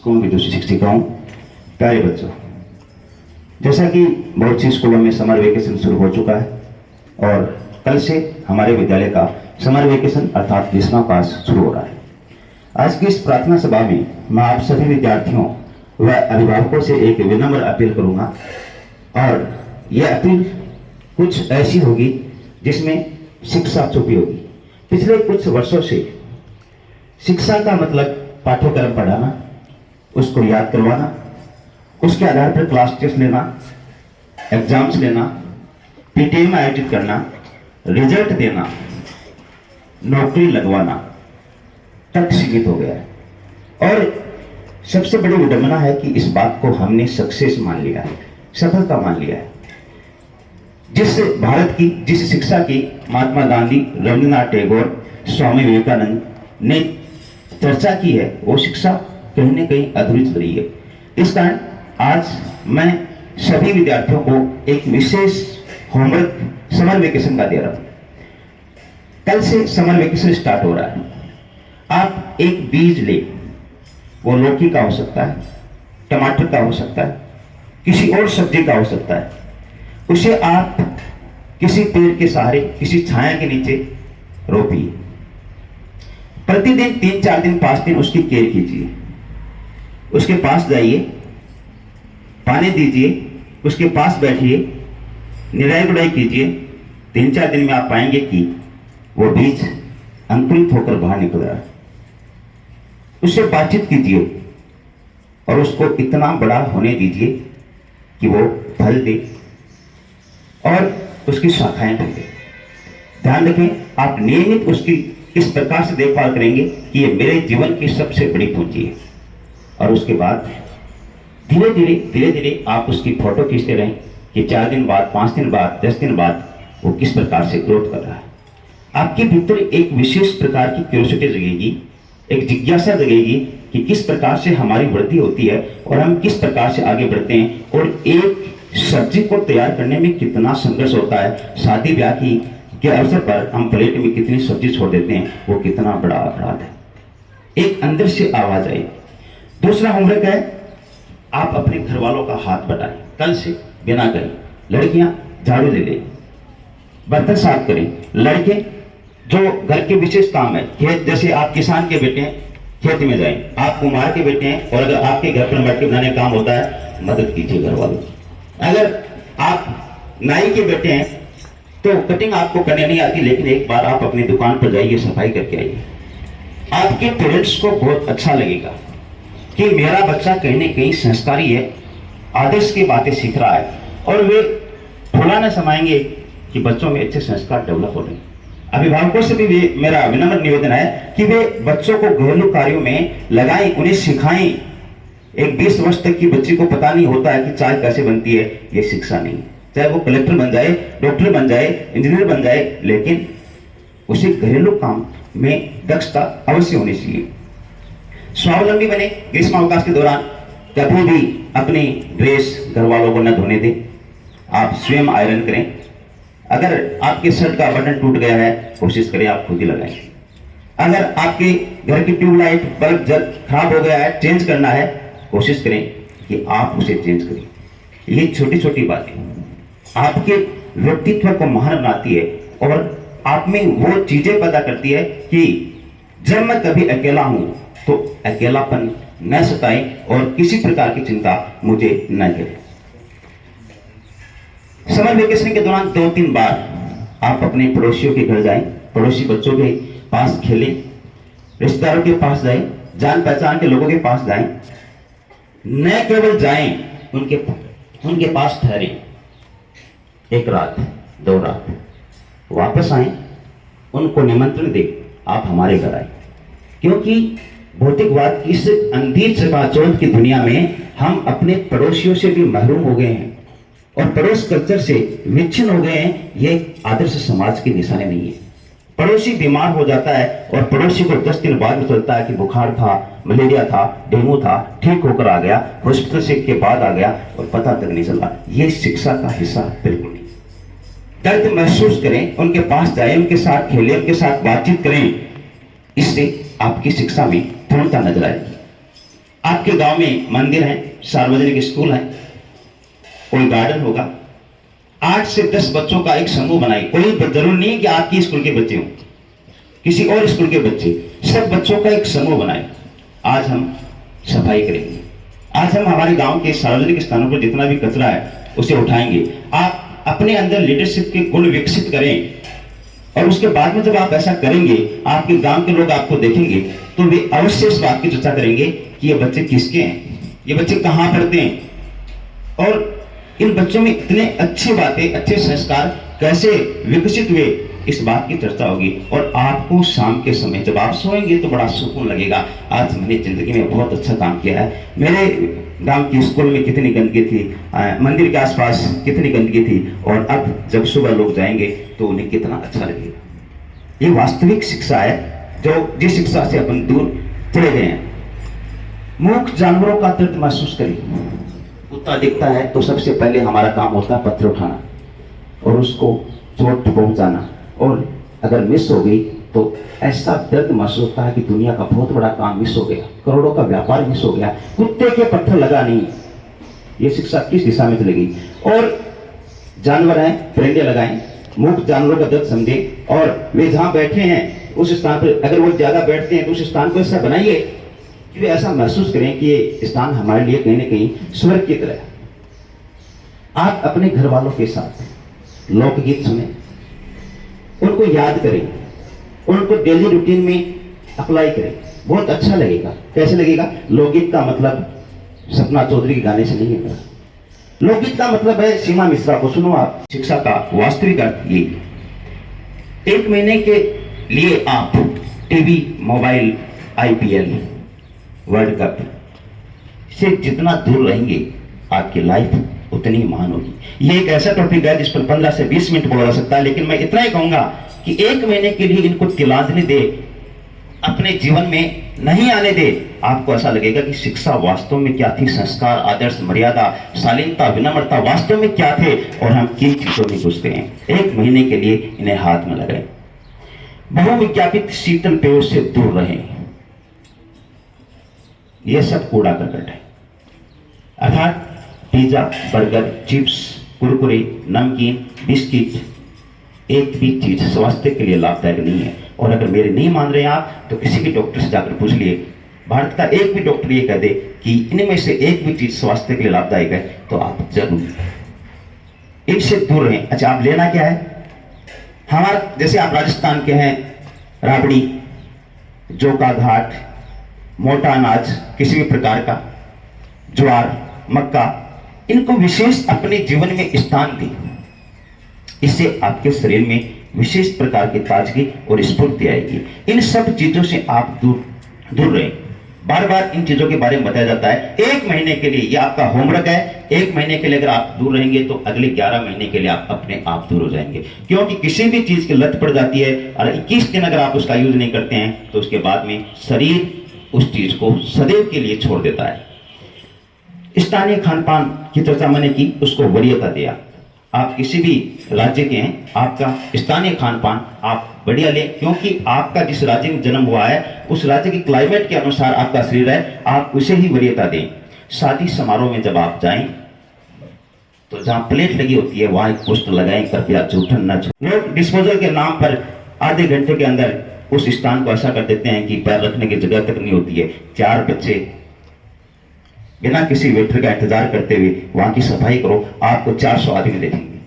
School की जो शिक्षिका हूँ, प्यारे बच्चों, जैसा कि बहुत सी स्कूलों में समर वेकेशन शुरू हो चुका है और कल से हमारे विद्यालय का समर वेकेशन अर्थात ग्रीष्मावकाश शुरू हो रहा है। आज की इस प्रार्थना सभा में मैं आप सभी विद्यार्थियों व अभिभावकों से एक विनम्र अपील करूंगा और यह अपील कुछ ऐसी होगी जिसमें शिक्षा छुपी होगी। पिछले कुछ वर्षों से शिक्षा का मतलब पाठ्यक्रम पढ़ाना, उसको याद करवाना, उसके आधार पर क्लास टेस्ट लेना, एग्जाम्स लेना, पीटीएम आयोजित करना, रिजल्ट देना, नौकरी लगवाना तक सीमित हो गया है। और सबसे बड़ी विडंबना है कि इस बात को हमने सक्सेस मान लिया है, सफलता मान लिया है। जिस शिक्षा की महात्मा गांधी, रविंद्रनाथ टैगोर, स्वामी विवेकानंद ने चर्चा की है, वो शिक्षा कहीं न कहीं अधूरी चल रही है। इस कारण आज मैं सभी विद्यार्थियों को एक विशेष होमवर्क समर वेकेशन का दे रहा हूं। कल से समर वेकेशन स्टार्ट हो रहा है। आप एक बीज ले, वो लौकी का हो सकता है, टमाटर का हो सकता है, किसी और सब्जी का हो सकता है। उसे आप किसी पेड़ के सहारे, किसी छाया के नीचे रोपिए। प्रतिदिन 3-4 दिन 5 दिन उसकी केयर कीजिए। उसके पास जाइए, पानी दीजिए, उसके पास बैठिए, निराई गुड़ाई कीजिए। 3-4 दिन में आप पाएंगे कि वो बीज अंकुरित होकर बाहर निकल रहा है। उससे बातचीत कीजिए और उसको इतना बड़ा होने दीजिए कि वो फल दे और उसकी शाखाएं फैले। ध्यान रखें, आप नियमित उसकी इस प्रकार से देखभाल करेंगे कि ये मेरे जीवन की सबसे बड़ी पूंजी है। और उसके बाद धीरे धीरे आप उसकी फोटो खींचते रहें कि 4 दिन बाद, 5 दिन बाद, 10 दिन बाद वो किस प्रकार से ग्रोथ कर रहा है। आपके भीतर एक विशेष प्रकार की क्यूरियोसिटी जगेगी, एक जिज्ञासा जगेगी कि किस प्रकार से हमारी वृद्धि होती है और हम किस प्रकार से आगे बढ़ते हैं और एक सब्जी को तैयार करने में कितना संघर्ष होता है। शादी ब्याह के अवसर पर हम प्लेट में कितनी सब्जी छोड़ देते हैं, वो कितना बड़ा अपराध है। एक अंदर से आवाज आई। दूसरा होमवर्क है, आप अपने घर वालों का हाथ बटाएं। कल से बिना करें। लड़कियां झाड़ू ले लें, बर्तन साफ करें। लड़के जो घर के विशेष काम है, खेत, जैसे आप किसान के बेटे हैं, खेत में जाएं। आप कुम्हार के बेटे हैं और अगर आपके घर पर मटके बनाने का काम होता है, मदद कीजिए घर वालों की। अगर आप नाई के बेटे हैं तो कटिंग आपको करने नहीं आती, लेकिन एक बार आप अपनी दुकान पर जाइए, सफाई करके आइए। आपके पेरेंट्स को बहुत अच्छा लगेगा कि मेरा बच्चा कहीं न कहीं संस्कारी है, आदर्श की बातें सीख रहा है और वे थोड़ा न समाएंगे कि बच्चों में अच्छे संस्कार डेवलप हो रहे हैं। अभिभावकों से भी मेरा विनम्र निवेदन है कि वे बच्चों को घरेलू कार्यों में लगाएं, उन्हें सिखाएं। एक 20 वर्ष तक की बच्ची को पता नहीं होता है कि चाय कैसे बनती है, ये शिक्षा नहीं है। चाहे वो कलेक्टर बन जाए, डॉक्टर बन जाए, इंजीनियर बन जाए, लेकिन उसे घरेलू काम में दक्षता अवश्य होनी चाहिए। स्वावलंबी बने। ग्रीष्मावकाश के दौरान कभी भी अपनी ड्रेस घर वालों को न धोने दें, आप स्वयं आयरन करें। अगर आपके शर्ट का बटन टूट गया है, कोशिश करें आप खुद ही लगाएं। अगर आपके घर की ट्यूबलाइट, बल्ब खराब हो गया है, चेंज करना है, कोशिश करें कि आप उसे चेंज करें। ये छोटी छोटी बातें आपके व्यक्तित्व को महान बनाती है और आप में वो चीजें पैदा करती है कि जब मैं कभी अकेला हूं तो अकेलापन न सताए और किसी प्रकार की चिंता मुझे न करे। समर वेकेशन के दौरान 2-3 बार आप अपने पड़ोसियों के घर जाएं, पड़ोसी बच्चों के पास खेलें, रिश्तेदारों के पास जाएं, जान पहचान के लोगों के पास जाएं। न केवल जाएं, उनके पास ठहरें, 1 रात 2 रात, वापस आए, उनको निमंत्रण दें, आप हमारे घर आए। क्योंकि भौतिकवाद की इस अंधी चकाचौंध की दुनिया में हम अपने पड़ोसियों से भी महरूम हो गए हैं और पड़ोस कल्चर से विच्छिन्न हो गए हैं। ये आदर्श समाज की निशानी नहीं है। पड़ोसी बीमार हो जाता है और पड़ोसी को 10 दिन बाद में चलता है कि बुखार था, मलेरिया था, डेंगू था, ठीक होकर आ गया, हॉस्पिटल से के बाद आ गया और पता तक नहीं चला। ये शिक्षा का हिस्सा बिल्कुल नहीं। दर्द महसूस करें, उनके पास जाएं, उनके साथ खेलें, उनके साथ बातचीत करें। इससे आपकी शिक्षा में पूर्णता नजर आएगी। आपके गांव में मंदिर है, सार्वजनिक स्कूल है, कोई गार्डन होगा, 8 से 10 बच्चों का एक समूह बनाए। कोई जरूर नहीं कि आपकी स्कूल के बच्चे हों, किसी और स्कूल के बच्चे, सब बच्चों का एक समूह बनाए। आज हम सफाई करेंगे, आज हम हमारे गांव के सार्वजनिक स्थानों पर जितना भी कचरा है उसे उठाएंगे। आप अपने अंदर लीडरशिप के गुण विकसित करें, और उसके बाद में जब आप ऐसा करेंगे, आपके गांव के लोग आपको देखेंगे तो वे अवश्य इस बात की चर्चा करेंगे कि ये बच्चे किसके हैं, ये बच्चे कहां पढ़ते हैं, और इन बच्चों में इतने अच्छी बातें, अच्छे संस्कार कैसे विकसित हुए, इस बात की चर्चा होगी। और आपको शाम के समय जब आप सोएंगे तो बड़ा सुकून लगेगा, आज मैंने जिंदगी में बहुत अच्छा काम किया है। मेरे गांव की स्कूल में कितनी गंदगी थी, मंदिर के आसपास कितनी गंदगी थी, और अब जब सुबह लोग जाएंगे तो उन्हें कितना अच्छा लगेगा। ये वास्तविक शिक्षा है, जो जिस शिक्षा से अपन दूर चले गए हैं। मूक जानवरों का दर्द महसूस करिए। कुत्ता दिखता है तो सबसे पहले हमारा काम होता है पत्थर उठाना और उसको चोट पहुंचाना, और अगर मिस हो गई तो ऐसा दर्द महसूस होता है कि दुनिया का बहुत बड़ा काम मिस हो गया, करोड़ों का व्यापार मिस हो गया। कुत्ते के पत्थर लगा नहीं, ये शिक्षा किस दिशा में चलेगी। और जानवर हैं, परिंदे लगाएं, मूक जानवरों का दर्द समझे, और वे जहां बैठे हैं उस स्थान पर अगर वो ज्यादा बैठते हैं तो उस स्थान को ऐसा बनाइए कि वे ऐसा महसूस करें कि ये स्थान हमारे लिए कहीं ना कहीं स्वर्ग की तरह है। आप अपने घर वालों के साथ लोकगीत सुने, उनको याद करें, उनको डेली रूटीन में अप्लाई करें, बहुत अच्छा लगेगा। कैसे लगेगा? लोकगीत का मतलब सपना चौधरी के गाने से नहीं है। लोकगीत का मतलब है सीमा मिश्रा को सुनो आप। शिक्षा का वास्तविक अर्थ ये, 1 महीने के लिए आप TV, mobile, IPL, world cup से जितना दूर रहेंगे आपकी लाइफ उतनी महान होगी। ये एक ऐसा टॉपिक है जिस पर 15 से 20 मिनट बोला जा सकता है, लेकिन मैं इतना ही कहूंगा कि 1 महीने के लिए इनको तिलांजलि दे, अपने जीवन में नहीं आने दे। आपको ऐसा लगेगा कि शिक्षा वास्तव में क्या थी, संस्कार, आदर्श, मर्यादा, शालीनता, विनम्रता वास्तव में क्या थे, और हम किन चीजों में घुसते हैं। 1 महीने के लिए इन्हें हाथ में लगाए। बहुविज्ञापित शीतल पेय से दूर रहें, यह सब कूड़ा करकट है। अर्थात पिज्जा, बर्गर, चिप्स, कुरकुरे, नमकीन, बिस्किट, एक भी चीज स्वास्थ्य के लिए लाभदायक नहीं है। और अगर मेरे नहीं मान रहे आप तो किसी भी डॉक्टर से जाकर पूछ लिए, भारत का एक भी डॉक्टर ये कह दे कि इनमें से एक भी चीज स्वास्थ्य के लिए लाभदायक है, तो आप जरूर इनसे दूर रहें। अच्छा, आप लेना क्या है? हमारा जैसे आप राजस्थान के हैं, राबड़ी, जौ का घाट, मोटा अनाज किसी भी प्रकार का, ज्वार, मक्का, इनको विशेष अपने जीवन में स्थान दी। इससे आपके शरीर में विशेष प्रकार की ताजगी और स्फूर्ति आएगी। इन सब चीजों से आप दूर रहें। बार बार इन चीजों के बारे में बताया जाता है। 1 महीने के लिए, यह आपका होमवर्क है। 1 महीने के लिए अगर आप दूर रहेंगे तो अगले 11 महीने के लिए आप अपने आप दूर हो जाएंगे, क्योंकि किसी भी चीज की लत पड़ जाती है और 21 दिन अगर आप उसका यूज नहीं करते हैं तो उसके बाद में शरीर उस चीज को सदैव के लिए छोड़ देता है। स्थानीय खान पान की चर्चा मैंने की, उसको वरीयता दिया। आप किसी भी राज्य के हैं, आपका स्थानीय खान पान आप बढ़िया लें, क्योंकि आपका जिस राज्य में जन्म हुआ है उस राज्य की क्लाइमेट के अनुसार आपका शरीर है, आप उसे ही वरीयता दें। शादी समारोह में जब आप जाएं तो जहां प्लेट लगी होती है वहां एक पोस्टर लगाएं, कृपया जूठन न छुएं। लोग डिस्पोजल के नाम पर आधे घंटे के अंदर उस स्थान को ऐसा कर देते हैं कि पैर रखने की जगह तक नहीं होती है। 4 बच्चे बिना किसी वेटर का इंतजार करते हुए वहां की सफाई करो, आपको 400 आदमी देखेंगे।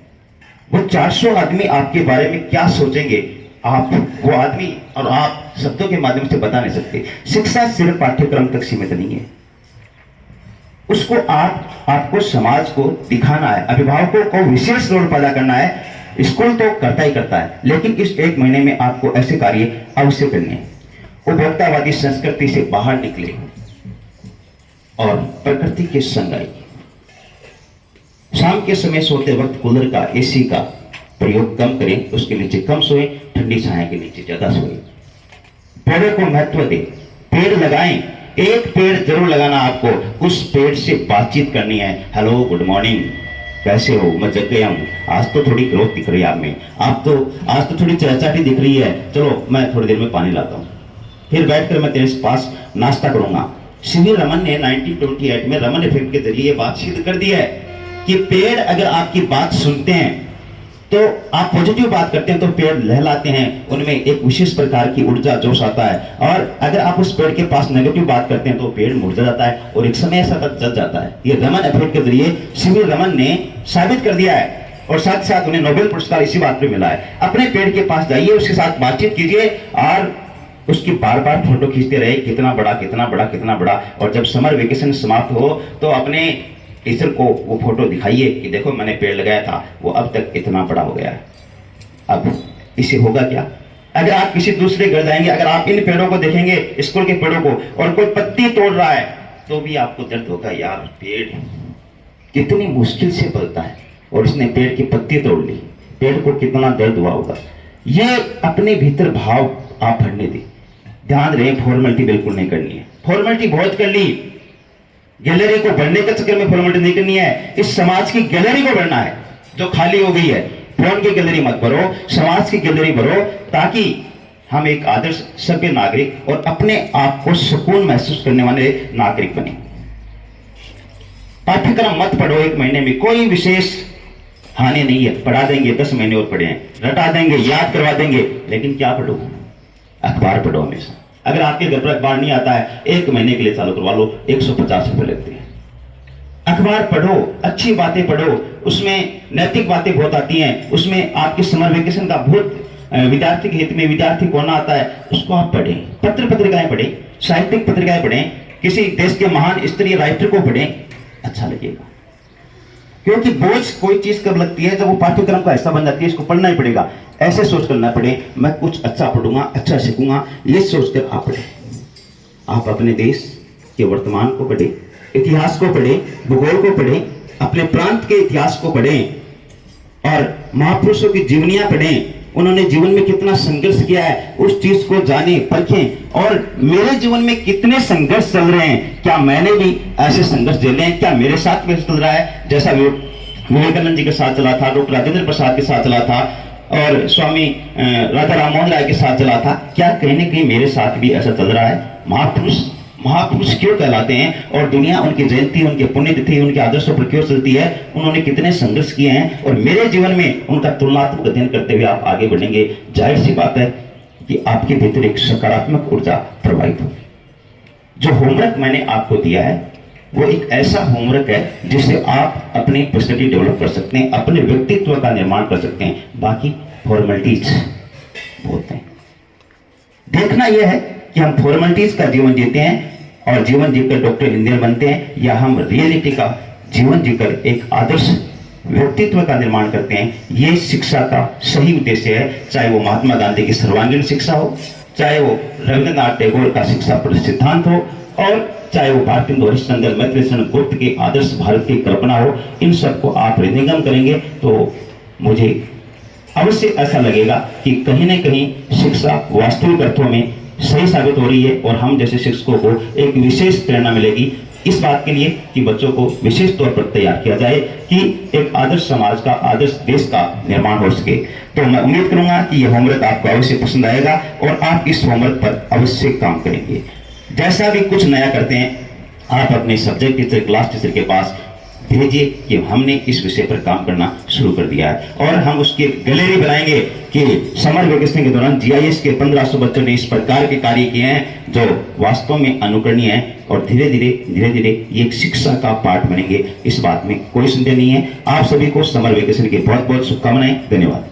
वो 400 आदमी आपके बारे में क्या सोचेंगे, आप वो आदमी और आप शब्दों के माध्यम से बता नहीं सकते। शिक्षा सिर्फ पाठ्यक्रम तक सीमित नहीं है, उसको आपको समाज को दिखाना है, अभिभावकों को विशेष रोल पैदा करना है। स्कूल तो करता ही करता है, लेकिन इस 1 महीने में आपको ऐसे कार्य अवश्य करने हैं। उपभोक्तावादी संस्कृति से बाहर निकले और प्रकृति के संग आए। शाम के समय सोते वक्त कूलर का, AC का प्रयोग कम करें, उसके नीचे कम सोएं, ठंडी छाया के नीचे ज्यादा सोएं। पेड़ों को महत्व दें, पेड़ लगाएं। एक पेड़ जरूर लगाना आपको, उस पेड़ से बातचीत करनी है। हेलो, गुड मॉर्निंग, कैसे हो, मैं जग गया हूं, आज तो थोड़ी ग्रोथ दिख रही है आप में, आज तो थोड़ी चहचाटी दिख रही है, चलो मैं थोड़ी देर में पानी लाता हूं, फिर बैठकर मैं तेरे पास नाश्ता करूंगा। सीवी रमन ने 1928 में रमन इफेक्ट के जरिए ये बात सिद्ध कर दी है कि पेड़ अगर आपकी बात सुनते हैं तो आप पॉजिटिव बात करते हैं तो पेड़ लहलाते हैं, उनमें एक विशेष प्रकार की ऊर्जा जोश आता है। और अगर आप उस पेड़ के पास नेगेटिव बात करते हैं तो पेड़ मुरझा जाता है और एक समय ऐसा तक जल जाता है। ये रमन इफेक्ट के जरिए सीवी रमन ने साबित कर दिया है और साथ साथ उन्हें नोबेल पुरस्कार इसी बात पे मिला है। अपने पेड़ के पास जाइए, उसके साथ बातचीत कीजिए और उसकी बार बार फोटो खींचते रहे, कितना बड़ा कितना बड़ा कितना बड़ा। और जब समर वेकेशन समाप्त हो तो अपने टीचर को वो फोटो दिखाइए कि देखो मैंने पेड़ लगाया था, वो अब तक इतना बड़ा हो गया है। अब इससे होगा क्या? अगर आप किसी दूसरे घर जाएंगे, अगर आप इन पेड़ों को देखेंगे, स्कूल के पेड़ों को, और कोई पत्ती तोड़ रहा है तो भी आपको दर्द होगा, यार पेड़ कितनी मुश्किल से पलता है और इसने पेड़ की पत्ती तोड़ ली, पेड़ को कितना दर्द हुआ होगा। ये अपने भीतर भाव आप भरने दें। ध्यान रहे, फॉर्मेलिटी बिल्कुल नहीं करनी है। फॉर्मेलिटी बहुत कर ली, गैलरी को भरने के चक्कर में फॉर्मेलिटी नहीं करनी है। इस समाज की गैलरी को भरना है जो खाली हो गई है। फोन की गैलरी मत भरो, समाज की गैलरी भरो, ताकि हम एक आदर्श सभ्य नागरिक और अपने आप को सुकून महसूस करने वाले नागरिक बने। पाठ्यक्रम मत पढ़ो एक महीने में, कोई विशेष हानि नहीं है। पढ़ा देंगे 10 महीने और पढ़े, रटा देंगे, याद करवा देंगे, लेकिन क्या पढ़ो? अखबार पढ़ो हमेशा। अगर आपके घर पर अखबार नहीं आता है, 1 महीने के लिए चालू करवा लो, 150 रुपए लगते हैं। अखबार पढ़ो, अच्छी बातें पढ़ो, उसमें नैतिक बातें बहुत आती हैं, उसमें आपके समर वेकेशन का बहुत विद्यार्थी के हित में विद्यार्थी कोना आता है, उसको आप पढ़ें। पत्र पत्रिकाएं पढ़ें, साहित्यिक पत्रिकाएं पढ़ें, किसी देश के महान स्तरीय राइटर को पढ़ें, अच्छा लगेगा। क्योंकि बोझ कोई चीज कब लगती है? जब वो पाठ्यक्रम का हिस्सा बन जाती है, इसको पढ़ना ही पड़ेगा। ऐसे सोच कर ना पढ़े, मैं कुछ अच्छा पढ़ूंगा, अच्छा सीखूंगा, ये सोचकर आप पढ़े। आप अपने देश के वर्तमान को पढ़े, इतिहास को पढ़े, भूगोल को पढ़े, अपने प्रांत के इतिहास को पढ़ें और महापुरुषों की जीवनियां पढ़ें। उन्होंने जीवन में कितना संघर्ष किया है, उस चीज को जाने, परखें। और मेरे जीवन में कितने संघर्ष चल रहे हैं, क्या मैंने भी ऐसे संघर्ष झेले हैं? क्या मेरे साथ भी चल रहा है जैसा विवेकानंद जी के साथ चला था, डॉक्टर राजेंद्र प्रसाद के साथ चला था और स्वामी राजा राममोहन राय के साथ चला था? क्या कहीं ना कहीं मेरे साथ भी ऐसा चल रहा है? महापुरुष क्यों कहलाते हैं और दुनिया उनकी जयंती, उनके पुण्यतिथि, उनके आदर्शों पर क्यों चलती है? उन्होंने कितने संघर्ष किए हैं और मेरे जीवन में उनका तुलनात्मक अध्ययन करते हुए आप आगे बढ़ेंगे। जाहिर सी बात है कि आपके भीतर एक सकारात्मक ऊर्जा प्रवाहित होगी। जो होमवर्क मैंने आपको दिया है वो एक ऐसा होमवर्क है जिससे आप अपनी पर्सनैलिटी डेवलप कर सकते हैं, अपने व्यक्तित्व का निर्माण कर सकते हैं। बाकी फॉर्मेलिटीज बहुत हैं। देखना यह है कि हम फॉर्मेलिटीज का जीवन जीते हैं और जीवन जीकर डॉक्टर इंजीनियर बनते हैं, या हम रियलिटी का जीवन जीकर एक आदर्श व्यक्तित्व का निर्माण करते हैं। ये शिक्षा का सही उद्देश्य है, चाहे वो महात्मा गांधी की सर्वांगीण शिक्षा हो, चाहे वो रविंद्रनाथ टैगोर का शिक्षा पर सिद्धांत हो, और चाहे वो भारतेंदु हरिश्चंद्र, मैत्रेय गुप्त के आदर्श भारत की कल्पना हो। इन सबको आप हृदयंगम करेंगे तो मुझे अवश्य ऐसा लगेगा कि कहीं ना कहीं शिक्षा वास्तविक अर्थों में सही साबित हो रही है और हम जैसे शिक्षकों को एक विशेष प्रेरणा मिलेगी इस बात के लिए कि बच्चों को विशेष तौर पर तैयार किया जाए कि एक आदर्श समाज का, आदर्श देश का निर्माण हो सके। तो मैं उम्मीद करूंगा कि यह होमवर्क आपको अवश्य पसंद आएगा और आप इस होमवर्क पर अवश्य काम करेंगे। जैसा भी कुछ नया करते हैं, आप अपने सब्जेक्ट टीचर, क्लास टीचर के पास भेजिए कि हमने इस विषय पर काम करना शुरू कर दिया है, और हम उसकी गैलरी बनाएंगे कि समर वेकेशन के दौरान जीआईएस के 1500 बच्चों ने इस प्रकार के कार्य किए हैं जो वास्तव में अनुकरणीय है, और धीरे धीरे ये एक शिक्षा का पाठ बनेंगे। इस बात में कोई संदेह नहीं है। आप सभी को समर वेकेशन की बहुत बहुत शुभकामनाएं। धन्यवाद।